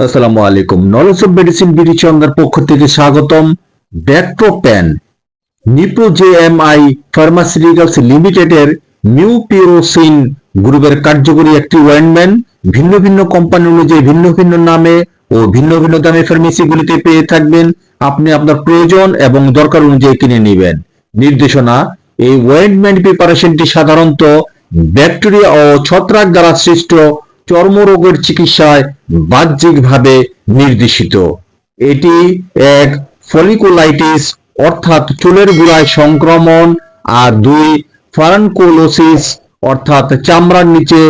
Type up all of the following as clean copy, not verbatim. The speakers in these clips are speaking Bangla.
আসসালামু আলাইকুম। নলেজ অফ মেডিসিন বিডি চন্দ্রের পক্ষ থেকে স্বাগতম। ব্যাক্ট্রোপ্যান নিপ্রো জেএমআই ফার্মাসিউটিক্যালস লিমিটেডের মিউপিরোসিন গ্রুপের কার্যকরী একটি অয়েন্টমেন্ট। ভিন্ন ভিন্ন কোম্পানি অনুযায়ী ভিন্ন ভিন্ন নামে ও ভিন্ন ভিন্ন দামে ফার্মেসিগুলিতে পেয়ে থাকবেন। আপনি আপনার প্রয়োজন এবং দরকার অনুযায়ী কিনে নেবেন। নির্দেশনা: এই অয়েন্টমেন্ট প্রিপারেশনটি সাধারণত ব্যাকটেরিয়া ও ছত্রাক দ্বারা সৃষ্ট চর্মরোগের চিকিৎসায় বাহ্যিকভাবে নির্দেশিত। এটি এক ফলিকুলাইটিস অর্থাৎ চুলের গোড়ায় সংক্রমণ, আর 2 ফারানকুলোসিস অর্থাৎ চামড়ার নিচে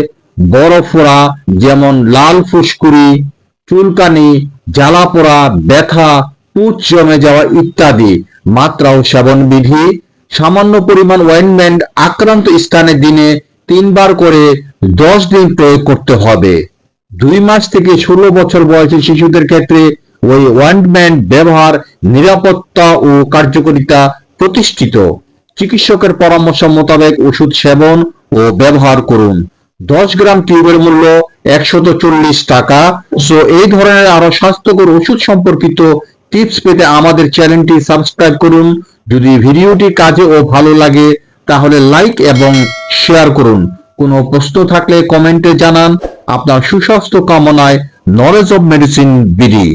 বড় ফোড়া যেমন লাল ফুসকুড়ি, চুলকানি, জ্বালা পোড়া, ব্যথা, পুঁজ জমে যাওয়া ইত্যাদি। মাত্রা ও সেবন বিধি: সামান্য পরিমাণ অয়েন্টমেন্ট আক্রান্ত স্থানে দিনে 3 বার করে 10 দিন প্রয়োগ করতে হবে। 2 মাস থেকে 16 বছর বয়সী শিশুদের ক্ষেত্রে ওই অয়েন্টমেন্ট ব্যবহার নিরাপত্তা ও কার্যকারিতা প্রতিষ্ঠিত। চিকিৎসকের পরামর্শ মোতাবেক ওষুধ সেবন ও ব্যবহার করুন। 10 গ্রাম টিউবের মূল্য 140 টাকা। সো এই ধরনের আরো স্বাস্থ্যকর ওষুধ সম্পর্কিত টিপস পেতে আমাদের চ্যানেলটি সাবস্ক্রাইব করুন। যদি ভিডিওটি কাজে ও ভালো লাগে তাহলে লাইক এবং শেয়ার করুন। কোনো প্রশ্ন থাকলে কমেন্টে জানান। আপনার সুস্বাস্থ্য কামনায় নলেজ অফ মেডিসিন বিডি।